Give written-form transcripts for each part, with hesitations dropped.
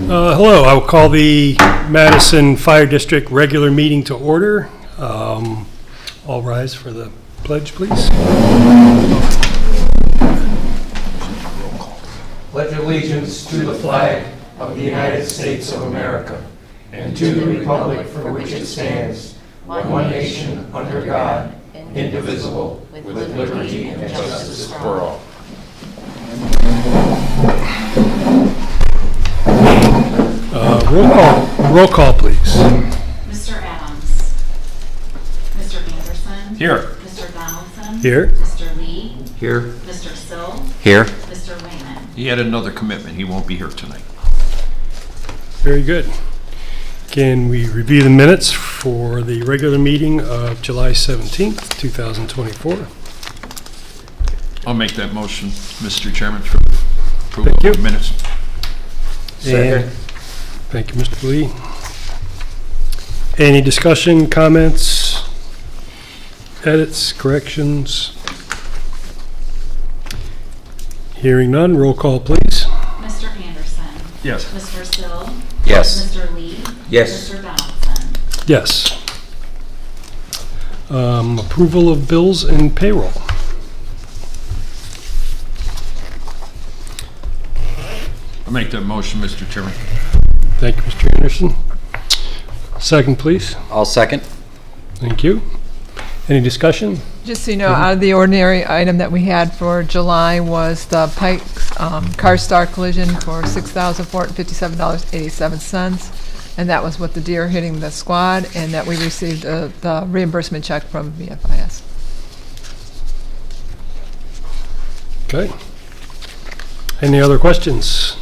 Hello, I will call the Madison Fire District regular meeting to order. All rise for the pledge, please. Pledge allegiance to the flag of the United States of America and to the republic for which it stands, one nation, under God, indivisible, with liberty and justice for all. Roll call, please. Mr. Adams. Mr. Anderson. Here. Mr. Donaldson. Here. Mr. Lee. Here. Mr. Sill. Here. Mr. Wayman. He had another commitment. He won't be here tonight. Very good. Can we review the minutes for the regular meeting of July 17th, 2024? I'll make that motion, Mr. Chairman, for approval Thank you. of minutes. And thank you, Mr. Lee. Any discussion, comments, edits, corrections? Hearing none, roll call, please. Mr. Anderson. Yes. Mr. Sill. Yes. Mr. Lee. Yes. Mr. Donaldson. Yes. Approval of bills and payroll. I'll make that motion, Mr. Chairman. Thank you, Mr. Anderson. Second, please. I'll second. Thank you. Any discussion? Just so you know, out of the ordinary item that we had for July was the Pikes Car Star collision for $6,457.87. And that was with the deer hitting the squad, and that we received the reimbursement check from VFIS. Okay. Any other questions?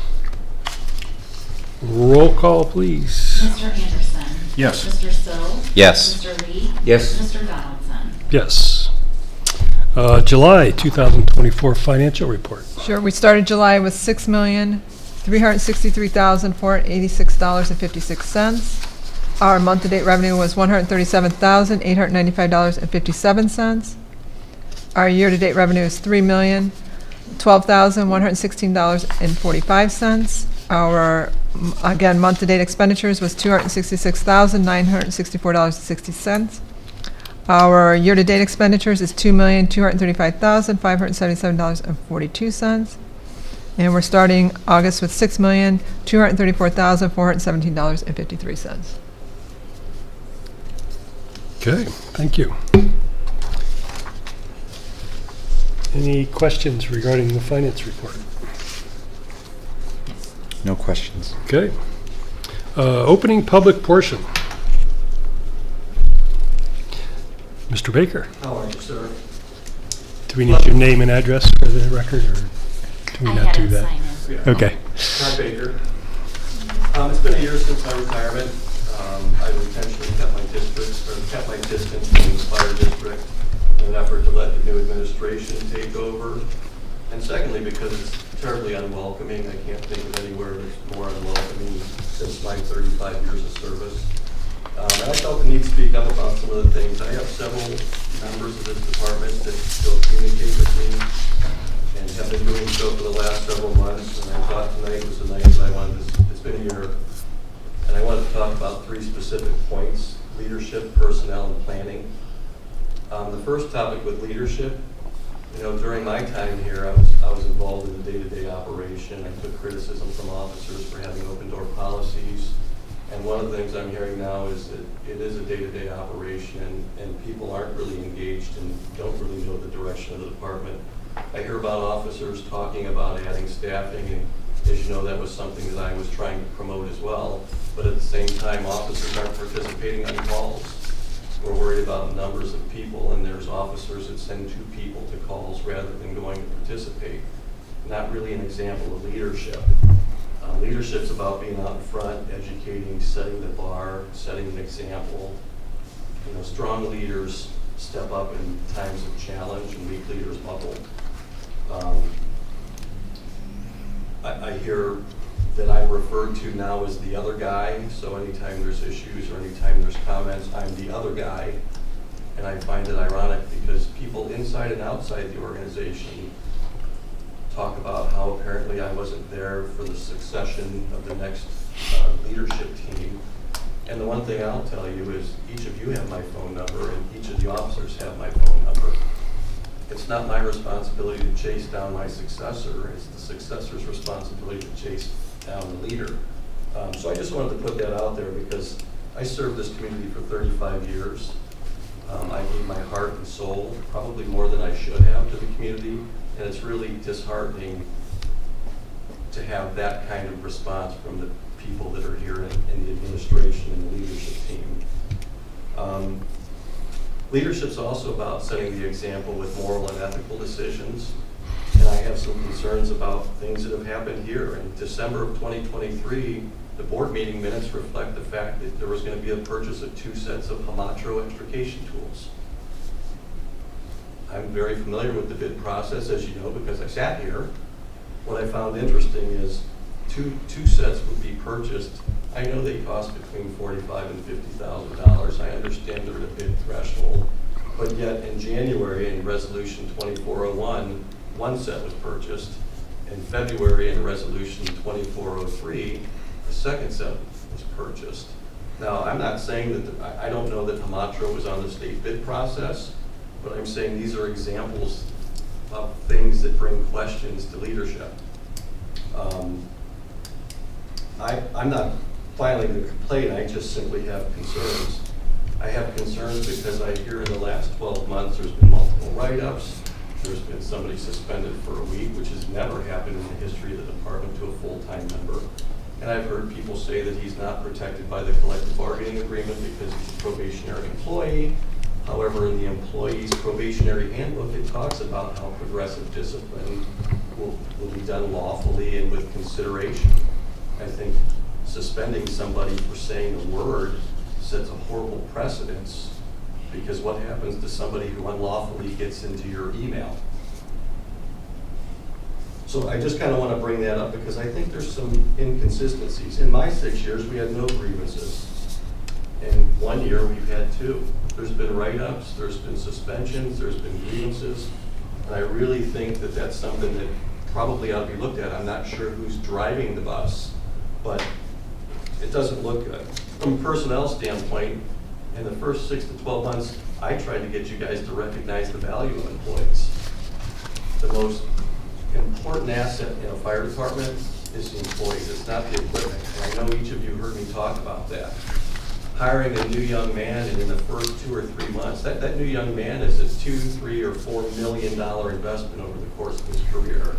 Roll call, please. Mr. Anderson. Yes. Mr. Sill. Yes. Mr. Lee. Yes. Mr. Donaldson. Yes. July 2024 financial report. Sure, we started July with $6,363,486.56. Our month-to-date revenue was $137,895.57. Our year-to-date revenue is $3,012,116.45. Our, again, month-to-date expenditures was $266,964.60. Our year-to-date expenditures is $2,235,577.42. And we're starting August with $6,234,417.53. Okay, thank you. Any questions regarding the finance report? No questions. Okay. Opening public portion. Mr. Baker, How are you, sir? do we need your name and address for the record, or do we I not had do it that? sign in. Okay. Todd Baker. It's been a year since my retirement. I intentionally kept my distance from the fire district in an effort to let the new administration take over. And secondly, because it's terribly unwelcoming. I can't think of anywhere that's more unwelcoming since my 35 years of service. And I felt the need to speak up about some of the things. I have several members of this department that still communicate with me and have been doing so for the last several months. And I thought tonight was the night that I wanted to, it's been a year, and I wanted to talk about 3 specific points: leadership, personnel, and planning. The first topic with leadership, you know, during my time here, I was involved in the day-to-day operation. I took criticism from officers for having open door policies. And one of the things I'm hearing now is that it is a day-to-day operation, and people aren't really engaged and don't really know the direction of the department. I hear about officers talking about adding staffing, and as you know, that was something that I was trying to promote as well. But at the same time, officers aren't participating on calls. We're worried about numbers of people, and there's officers that send 2 people to calls rather than going to participate. Not really an example of leadership. Leadership's about being out in front, educating, setting the bar, setting an example. You know, strong leaders step up in times of challenge, and weak leaders bubble. I hear that I'm referred to now as the other guy, so anytime there's issues or anytime there's comments, I'm the other guy. And I find it ironic because people inside and outside the organization talk about how apparently I wasn't there for the succession of the next leadership team. And the one thing I'll tell you is each of you have my phone number and each of the officers have my phone number. It's not my responsibility to chase down my successor. It's the successor's responsibility to chase down the leader. So I just wanted to put that out there because I served this community for 35 years. I gave my heart and soul, probably more than I should have, to the community. And it's really disheartening to have that kind of response from the people that are here in the administration and the leadership team. Leadership's also about setting the example with moral and ethical decisions. And I have some concerns about things that have happened here. In December of 2023, the board meeting minutes reflect the fact that there was going to be a purchase of 2 sets of Hamatro extrication tools. I'm very familiar with the bid process, as you know, because I sat here. What I found interesting is two sets would be purchased. I know they cost between $45,000 and $50,000. I understand they're at a bid threshold. But yet in January, in Resolution 2401, 1 set was purchased. In February, in Resolution 2403, the 2nd set was purchased. Now, I'm not saying that, I don't know that Hamatro was on the state bid process, but I'm saying these are examples of things that bring questions to leadership. I'm not filing the complaint, I just simply have concerns. I have concerns because I hear in the last 12 months there's been multiple write-ups, there's been somebody suspended for a week, which has never happened in the history of the department to a full-time member. And I've heard people say that he's not protected by the collective bargaining agreement because he's a probationary employee. However, in the employee's probationary handbook, it talks about how progressive discipline will be done lawfully and with consideration. I think suspending somebody for saying a word sets a horrible precedence, because what happens to somebody who unlawfully gets into your email? So I just kind of want to bring that up because I think there's some inconsistencies. In my 6 years, we had no grievances. In 1 year, we've had 2. There's been write-ups, there's been suspensions, there's been grievances. And I really think that that's something that probably ought to be looked at. I'm not sure who's driving the bus, but it doesn't look good. From a personnel standpoint, in the first 6 to 12 months, I tried to get you guys to recognize the value of employees. The most important asset in a fire department is the employees. It's not the equipment. And I know each of you heard me talk about that. Hiring a new young man, and in the first 2 or 3 months, that new young man is a $2, $3, or $4 million investment over the course of his career.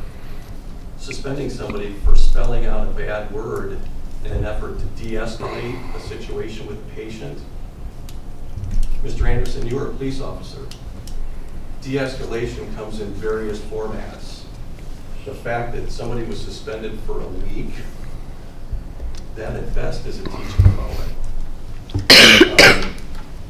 Suspending somebody for spelling out a bad word in an effort to de-escalate a situation with a patient. Mr. Anderson, you are a police officer. De-escalation comes in various formats. The fact that somebody was suspended for a week, that at best is a teaching moment.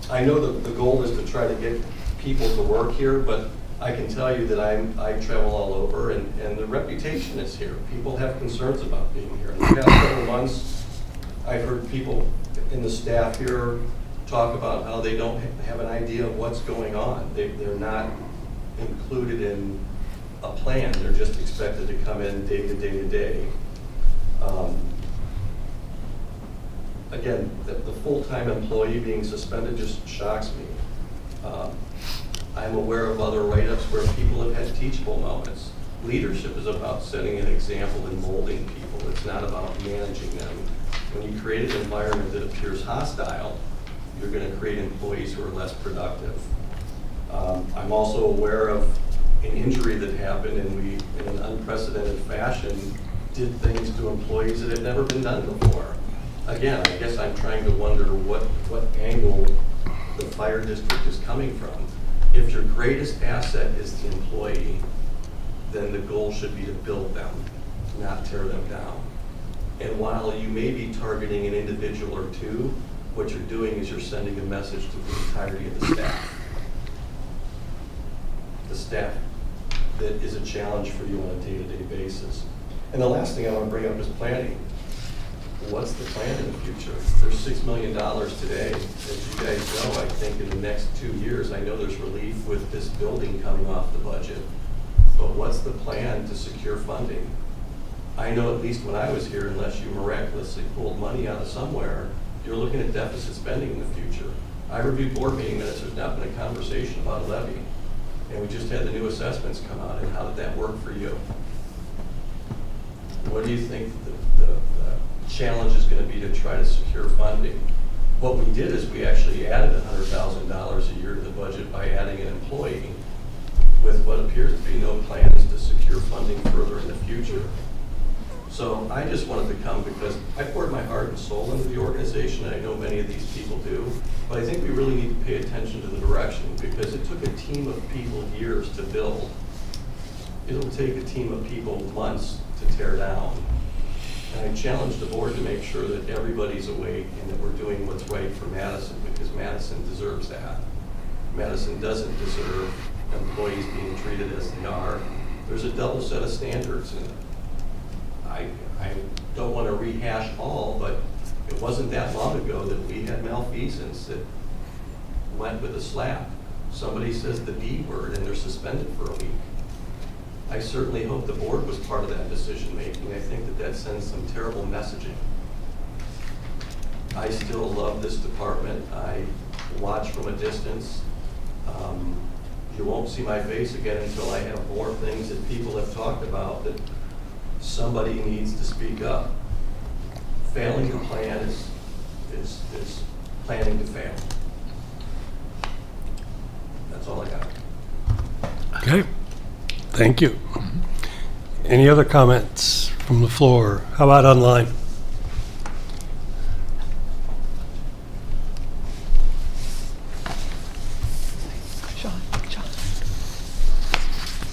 I know that the goal is to try to get people to work here, but I can tell you that I travel all over, and the reputation is here. People have concerns about being here. In the past several months, I've heard people in the staff here talk about how they don't have an idea of what's going on. They're not included in a plan. They're just expected to come in day to day to day. Again, the full-time employee being suspended just shocks me. I'm aware of other write-ups where people have had teachable moments. Leadership is about setting an example and molding people. It's not about managing them. When you create an environment that appears hostile, you're going to create employees who are less productive. I'm also aware of an injury that happened, and we, in an unprecedented fashion, did things to employees that had never been done before. Again, I guess I'm trying to wonder what angle the fire district is coming from. If your greatest asset is the employee, then the goal should be to build them, not tear them down. And while you may be targeting an individual or two, what you're doing is you're sending a message to the entirety of the staff. The staff that is a challenge for you on a day-to-day basis. And the last thing I want to bring up is planning. What's the plan in the future? There's $6 million today. As you guys know, I think in the next 2 years, I know there's relief with this building coming off the budget. but what's the plan to secure funding? I know at least when I was here, unless you miraculously pulled money out of somewhere, you're looking at deficit spending in the future. I reviewed board meeting minutes, there's not been a conversation about a levy. And we just had the new assessments come out, and how did that work for you? What do you think the challenge is going to be to try to secure funding? What we did is we actually added $100,000 a year to the budget by adding an employee with what appears to be no plans to secure funding further in the future. So I just wanted to come because I poured my heart and soul into the organization, and I know many of these people do, but I think we really need to pay attention to the direction because it took a team of people years to build. It'll take a team of people months to tear down. And I challenge the board to make sure that everybody's awake and that we're doing what's right for Madison because Madison deserves that. Madison doesn't deserve employees being treated as they are. There's a double set of standards, and I don't want to rehash all, but it wasn't that long ago that we had malfeasance that went with a slap. Somebody says the B word and they're suspended for a week. I certainly hope the board was part of that decision making. I think that sends some terrible messaging. I still love this department. I watch from a distance. You won't see my face again until I have more things that people have talked about that somebody needs to speak up. Failing to plan is planning to fail. That's all I got. Okay, thank you. Any other comments from the floor? How about online?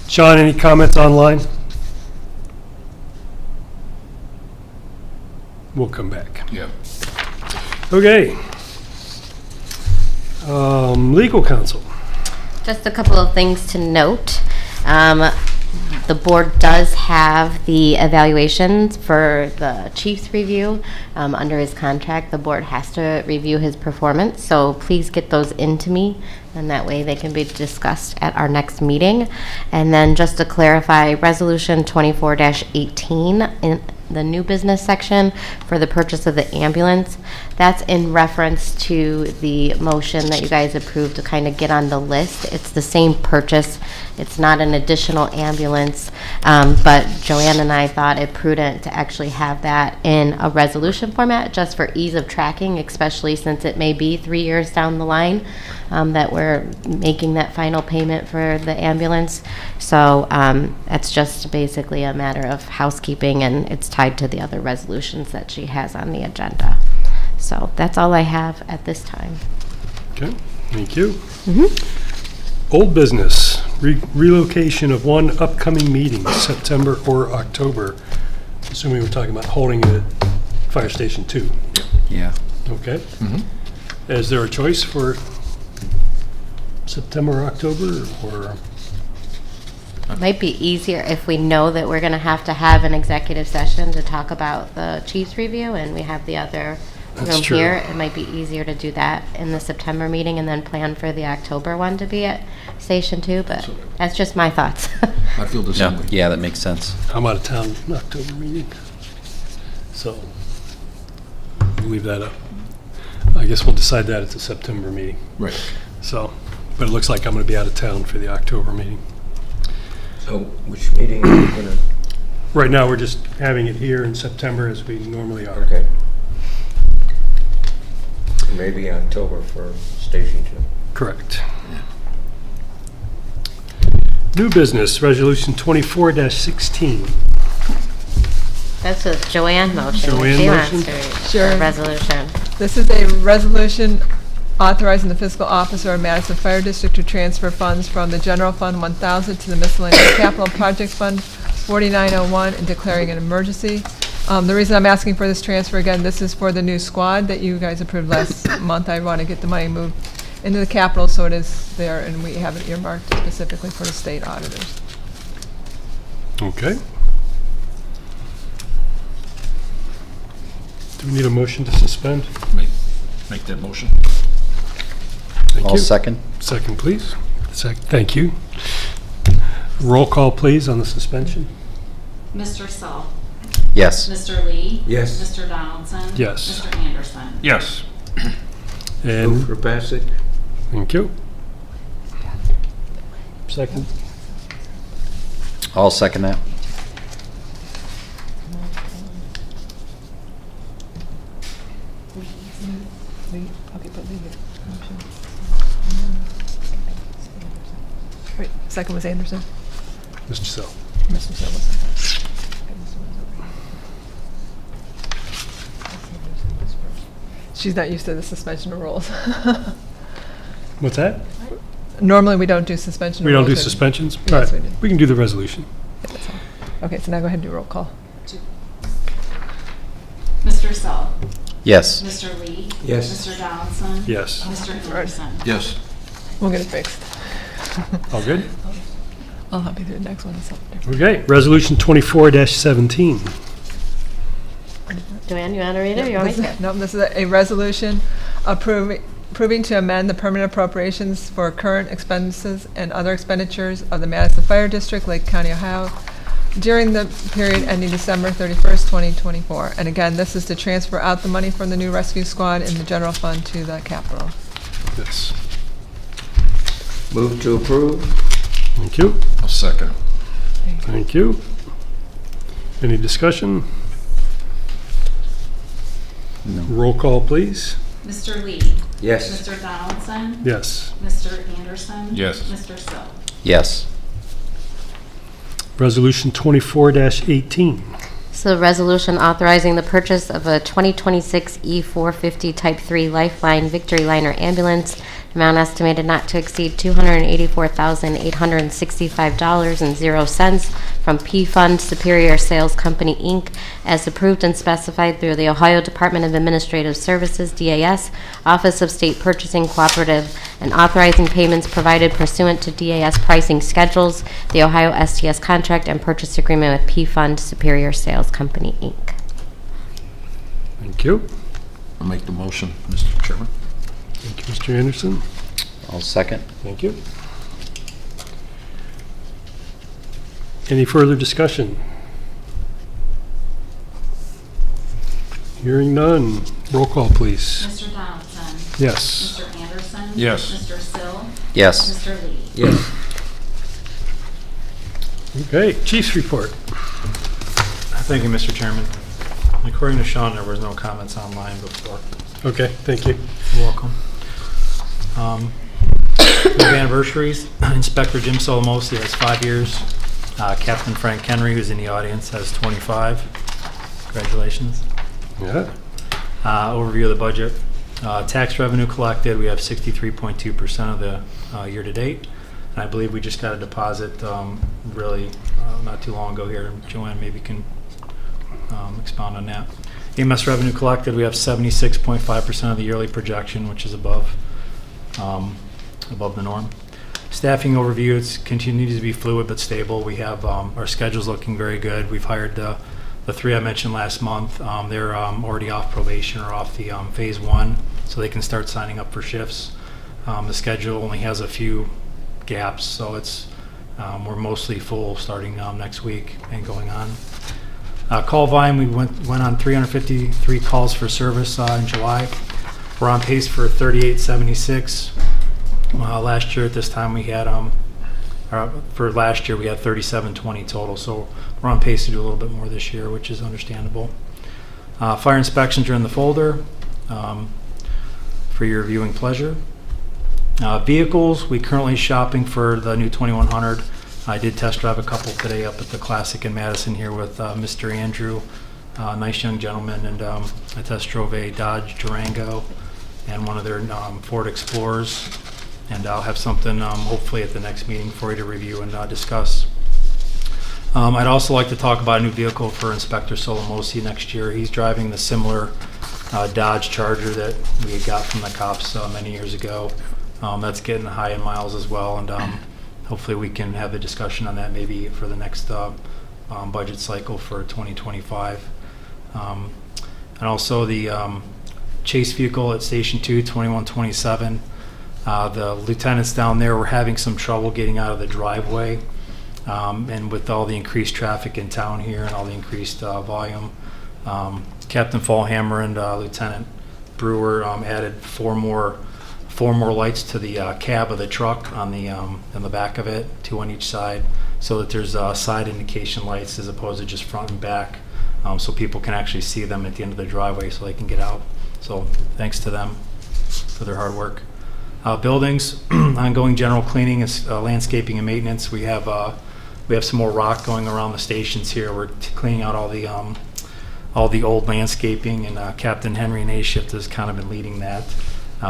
Sean, any comments online? We'll come back. Yeah. Okay. Legal counsel. Just a couple of things to note. The board does have the evaluations for the chief's review. Under his contract, the board has to review his performance, so please get those into me, and that way they can be discussed at our next meeting. And then just to clarify, Resolution 24-18 in the new business section for the purchase of the ambulance, that's in reference to the motion that you guys approved to kind of get on the list. It's the same purchase. It's not an additional ambulance, but Joanne and I thought it prudent to actually have that in a resolution format just for ease of tracking, especially since it may be 3 years down the line that we're making that final payment for the ambulance. So it's just basically a matter of housekeeping, and it's tied to the other resolutions that she has on the agenda. So that's all I have at this time. Okay, thank you. Old business, relocation of one upcoming meeting, September or October. Assuming we're talking about holding it at Fire Station 2. Yeah. Okay. Is there a choice for September or October, or? It might be easier if we know that we're going to have an executive session to talk about the chief's review, and we have the other That's room true. here. It might be easier to do that in the September meeting and then plan for the October one to be at Station 2, but that's just my thoughts. I feel the same No, way. yeah, that makes sense. I'm out of town in October meeting, so we'll leave that up. I guess we'll decide that at the September meeting. Right. So, but it looks like I'm going to be out of town for the October meeting. So which meeting are you going to? Right now, we're just having it here in September as we normally are. Okay. Maybe October for Station 2. Correct. New business, Resolution 24-16. That's a Joanne motion. Joanne She motion? wants her Sure. resolution. This is a resolution authorizing the fiscal officer of Madison Fire District to transfer funds from the General Fund 1000 to the Miscellaneous Capital Project Fund 4901 and declaring an emergency. The reason I'm asking for this transfer, again, this is for the new squad that you guys approved last month. I want to get the money moved into the capital so it is there, and we have it earmarked specifically for the state auditors. Okay. Do we need a motion to suspend? Make that motion. Thank I'll you. second. Second, please. Thank you. Roll call, please, on the suspension. Mr. Sell. Yes. Mr. Lee. Yes. Mr. Donaldson. Yes. Mr. Anderson. Yes. And for passage. thank you. Second. I'll second that. Wait, second was Anderson. Mr. Sell. Mr. Sill was second. She's not used to the suspension of rules. What's that? Normally, we don't do suspension of We rules. don't do but- suspensions? All Yes, right, we do. we can do the resolution. Yeah, that's all. Okay, so now go ahead and do roll call. Mr. Sell. Yes. Mr. Lee. Yes. Mr. Donaldson. Yes. Mr. Anderson. Yes. We'll get it fixed. All good? I'll help you do the next one. It's something different. Okay, Resolution 24-17. Joanne, you want to read it or you want me to? No, this is a resolution approving to amend the permanent appropriations for current expenses and other expenditures of the Madison Fire District, Lake County, Ohio, during the period ending December 31st, 2024. And again, this is to transfer out the money from the new rescue squad in the general fund to the capital. Yes. Move to approve. Thank you. I'll second. Thank you. Any discussion? No. Roll call, please. Mr. Lee. Yes. Mr. Donaldson. Yes. Mr. Anderson. Yes. Mr. Sill. Yes. Resolution 24-18. So resolution authorizing the purchase of a 2026 E450 Type 3 Lifeline Victory Liner ambulance, amount estimated not to exceed $284,865.00 from P-Fund Superior Sales Company, Inc., as approved and specified through the Ohio Department of Administrative Services, DAS, Office of State Purchasing Cooperative, and authorizing payments provided pursuant to DAS pricing schedules, the Ohio STS contract, and purchase agreement with P-Fund Superior Sales Company, Inc. Thank you. I'll make the motion, Mr. Chairman. Thank you, Mr. Anderson. I'll second. Thank you. Any further discussion? Hearing none. Roll call, please. Mr. Donaldson. Yes. Mr. Anderson. Yes. Mr. Sill. Yes. Mr. Lee. Yes. Okay, Chief's report. Thank you, Mr. Chairman. According to Sean, there was no comments online before. Okay, thank you. You're welcome. We have anniversaries. Inspector Jim Solomosi has 5 years. Captain Frank Henry, who's in the audience, has 25. Congratulations. Yeah. Overview of the budget. Tax revenue collected, we have 63.2% of the year-to-date. And I believe we just got a deposit really not too long ago here. Joanne maybe can expound on that. EMS revenue collected, we have 76.5% of the yearly projection, which is above the norm. Staffing overview, it's continues to be fluid but stable. We have our schedule's looking very good. We've hired the 3 I mentioned last month. They're already off probation or off the phase 1, so they can start signing up for shifts. The schedule only has a few gaps, so it's we're mostly full starting next week and going on. Call volume, we went on 353 calls for service in July. We're on pace for 3876. Last year at this time we had for last year we had 3720 total, so we're on pace to do a little bit more this year, which is understandable. Fire inspections are in the folder for your viewing pleasure. Vehicles, we currently shopping for the new 2100. I did test drive a couple today up at the Classic in Madison here with Mr. Andrew, a nice young gentleman, and I test drove a Dodge Durango and one of their Ford Explorers, and I'll have something hopefully at the next meeting for you to review and discuss. I'd also like to talk about a new vehicle for Inspector Solomosi next year. He's driving the similar Dodge Charger that we had got from the cops many years ago. That's getting high in miles as well, and hopefully we can have a discussion on that maybe for the next budget cycle for 2025. And also the chase vehicle at Station 2, 2127. The lieutenants down there were having some trouble getting out of the driveway. And with all the increased traffic in town here and all the increased volume, Captain Fallhammer and Lieutenant Brewer added four more lights to the cab of the truck on the back of it, 2 on each side, so that there's side indication lights as opposed to just front and back, so people can actually see them at the end of the driveway so they can get out. So thanks to them for their hard work. Buildings, ongoing general cleaning, landscaping and maintenance. We have some more rock going around the stations here. We're cleaning out all the old landscaping, and Captain Henry Nashift has kind of been leading that.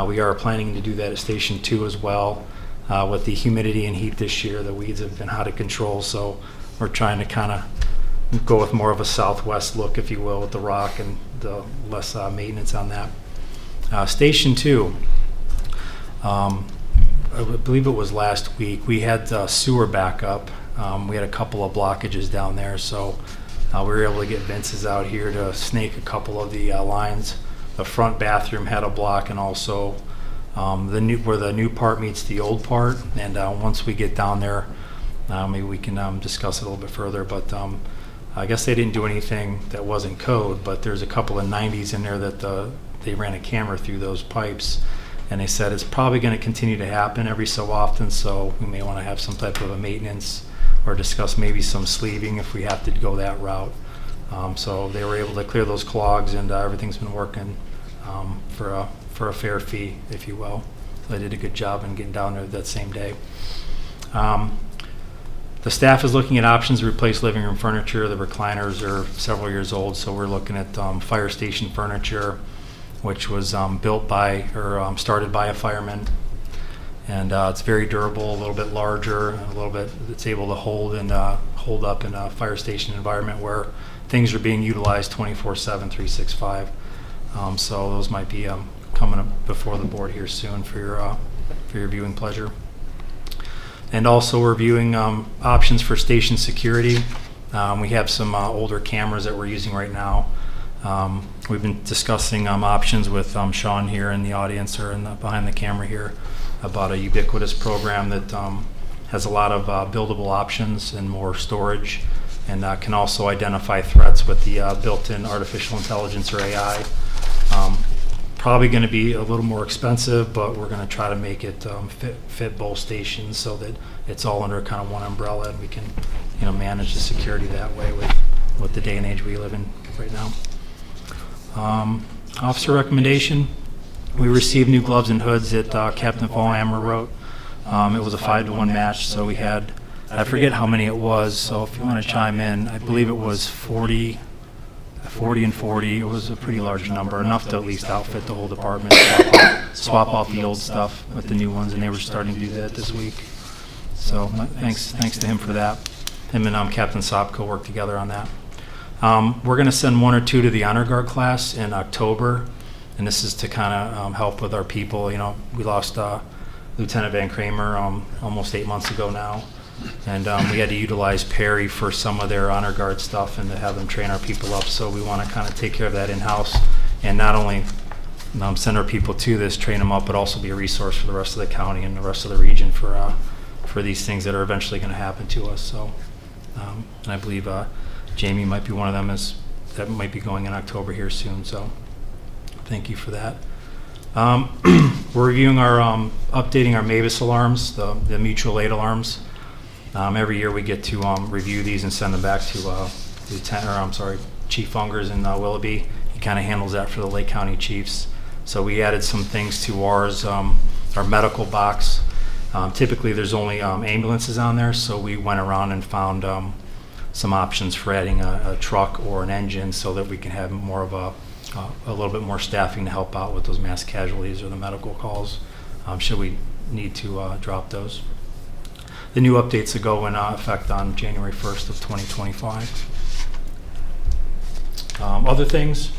We are planning to do that at Station 2 as well. With the humidity and heat this year, the weeds have been out of control, so we're trying to kind of go with more of a southwest look, if you will, with the rock and the less maintenance on that. Station 2, I believe it was last week, we had sewer backup. We had a couple of blockages down there, so we were able to get Vince's out here to snake a couple of the lines. The front bathroom had a block, and also where the new part meets the old part. And once we get down there, maybe we can discuss it a little bit further. But I guess they didn't do anything that wasn't code, but there's a couple of 90s in there that they ran a camera through those pipes, and they said it's probably going to continue to happen every so often, so we may want to have some type of a maintenance or discuss maybe some sleeving if we have to go that route. So they were able to clear those clogs, and everything's been working for a fair fee, if you will. So they did a good job in getting down there that same day. The staff is looking at options to replace living room furniture. The recliners are several years old, so we're looking at fire station furniture, which was built by or started by a fireman. And it's very durable, a little bit larger, a little bit it's able to hold up in a fire station environment where things are being utilized 24/7, 365. So those might be coming up before the board here soon for your viewing pleasure. And also we're viewing options for station security. We have some older cameras that we're using right now. We've been discussing options with Sean here in the audience or behind the camera here about a ubiquitous program that has a lot of buildable options and more storage, and can also identify threats with the built-in artificial intelligence or AI. Probably going to be a little more expensive, but we're going to try to make it fit both stations so that it's all under kind of one umbrella, and we can manage the security that way with the day and age we live in right now. Officer recommendation. We received new gloves and hoods that Captain Fallhammer wrote. It was a 5-to-1 match, so we had, I forget how many it was, so if you want to chime in, I believe it was 40 and 40. It was a pretty large number, enough to at least outfit the whole department, swap out the old stuff with the new ones, and they were starting to do that this week. So thanks to him for that. Him and Captain Sopko worked together on that. We're going to send 1 or 2 to the Honor Guard class in October, and this is to kind of help with our people. We lost Lieutenant Van Kramer almost 8 months ago now, and we had to utilize Perry for some of their Honor Guard stuff and to have them train our people up. So we want to kind of take care of that in-house, and not only send our people to this, train them up, but also be a resource for the rest of the county and the rest of the region for these things that are eventually going to happen to us. So, and I believe Jamie might be one of them that might be going in October here soon. So thank you for that. We're reviewing updating our MAVIS alarms, the mutual aid alarms. Every year we get to review these and send them back to Chief Ungers in Willoughby. He kind of handles that for the Lake County Chiefs. So we added some things to ours, our medical box. Typically there's only ambulances on there, so we went around and found some options for adding a truck or an engine so that we can have more of a little bit more staffing to help out with those mass casualties or the medical calls, should we need to drop those. The new updates will go in effect on January 1st of 2025. Other things,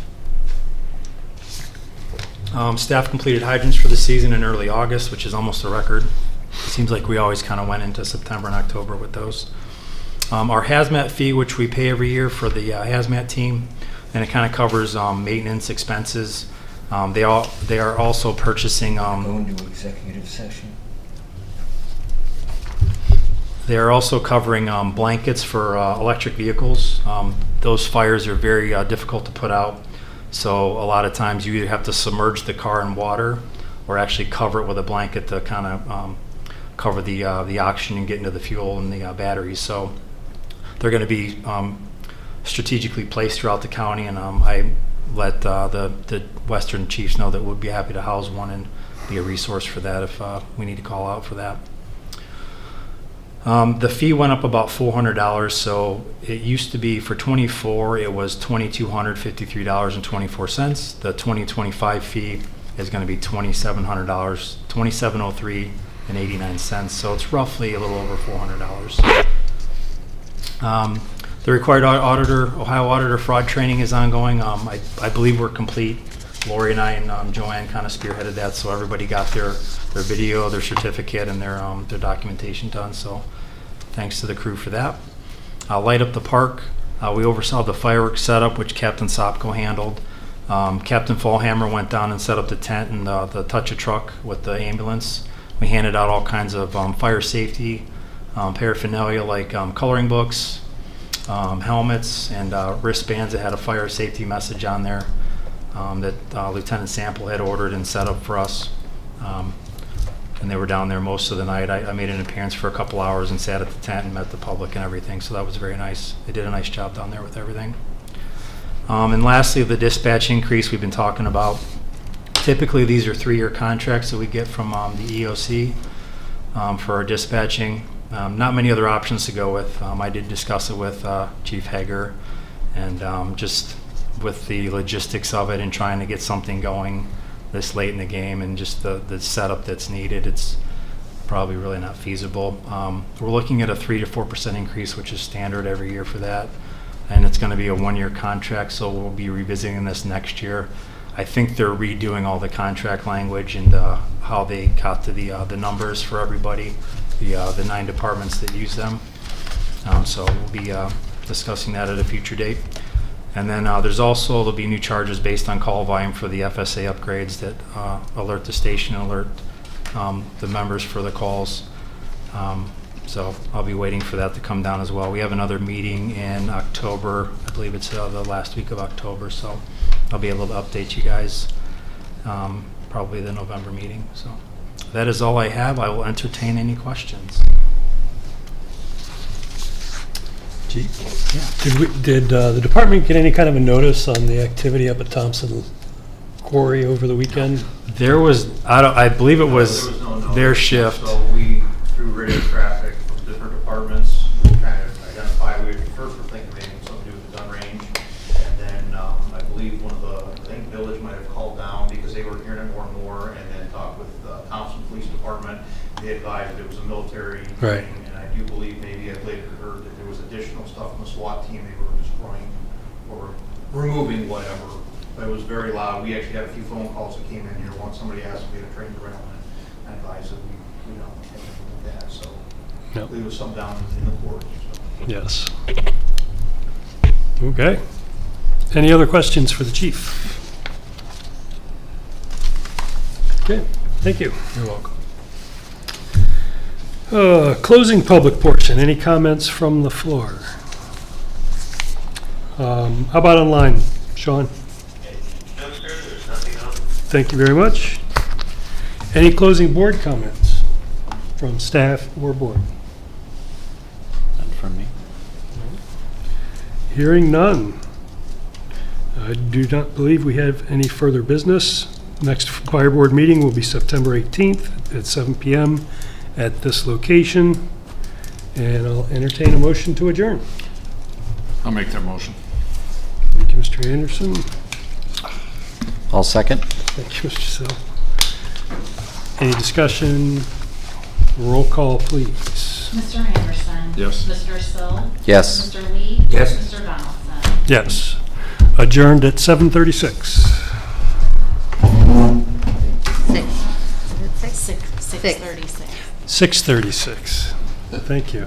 staff completed hydrants for the season in early August, which is almost a record. It seems like we always kind of went into September and October with those. Our hazmat fee, which we pay every year for the hazmat team, and it kind of covers maintenance expenses. They are also purchasing. Go into executive session. They're also covering blankets for electric vehicles. Those fires are very difficult to put out. So a lot of times you either have to submerge the car in water or actually cover it with a blanket to kind of cover the oxygen and get into the fuel and the batteries. So they're going to be strategically placed throughout the county, and I let the Western Chiefs know that we'd be happy to house one and be a resource for that if we need to call out for that. The fee went up about $400, so it used to be for 24, it was $2,253.24. The 2025 fee is going to be $2,700, $2,703.89. So it's roughly a little over $400. The required Ohio auditor fraud training is ongoing. I believe we're complete. Lori and I and Joanne kind of spearheaded that, so everybody got their video, their certificate, and their documentation done. So thanks to the crew for that. Light Up the Park. We oversaw the fireworks setup, which Captain Sopko handled. Captain Fallhammer went down and set up the tent and the touch-a truck with the ambulance. We handed out all kinds of fire safety paraphernalia like coloring books, helmets, and wristbands that had a fire safety message on there that Lieutenant Sample had ordered and set up for us. And they were down there most of the night. I made an appearance for a couple hours and sat at the tent and met the public and everything, so that was very nice. They did a nice job down there with everything. And lastly, the dispatch increase we've been talking about. Typically, these are 3-year contracts that we get from the EOC for our dispatching. Not many other options to go with. I did discuss it with Chief Hager, and just with the logistics of it and trying to get something going this late in the game and just the setup that's needed, it's probably really not feasible. We're looking at a 3 to 4% increase, which is standard every year for that, and it's going to be a 1-year contract, so we'll be revisiting this next year. I think they're redoing all the contract language and how they got to the numbers for everybody, the 9 departments that use them. So we'll be discussing that at a future date. And then there'll be new charges based on call volume for the FSA upgrades that alert the station, alert the members for the calls. So I'll be waiting for that to come down as well. We have another meeting in October. I believe it's the last week of October, so I'll be able to update you guys probably the November meeting. So that is all I have. I will entertain any questions. Did the department get any kind of a notice on the activity up at Thompson Quarry over the weekend? There was, I believe it was There was no notice. their shift. So we, through radio traffic from different departments, we kind of identified, first we're thinking maybe something to do with the gun range. And then I believe I think Village might have called down because they were hearing it more and more, and then talked with Thompson Police Department. They advised it was a military Right. thing, and I do believe maybe I've later heard that there was additional stuff from the SWAT team they were destroying or removing whatever. But it was very loud. We actually had a few phone calls that came in here. Somebody asked if we had a trained ground, and I advised that we don't have anything like that. So No. there was some down in the court. So. Yes. Okay. Any other questions for the chief? Okay, thank you. You're welcome. Closing public portion. Any comments from the floor? How about online, Sean? No, sir, there's nothing else. Thank you very much. Any closing board comments from staff or board? None from me. Hearing none. I do not believe we have any further business. Next fire board meeting will be September 18th at 7 p.m. at this location. And I'll entertain a motion to adjourn. I'll make that motion. Thank you, Mr. Anderson. I'll second. Thank you, Mr. Sill. Any discussion? Roll call, please. Mr. Anderson? Yes. Mr. Sill? Yes. Mr. Lee? Yes. Mr. Donaldson? Yes. Adjourned at 7:36. 6:36. 6:36. Thank you.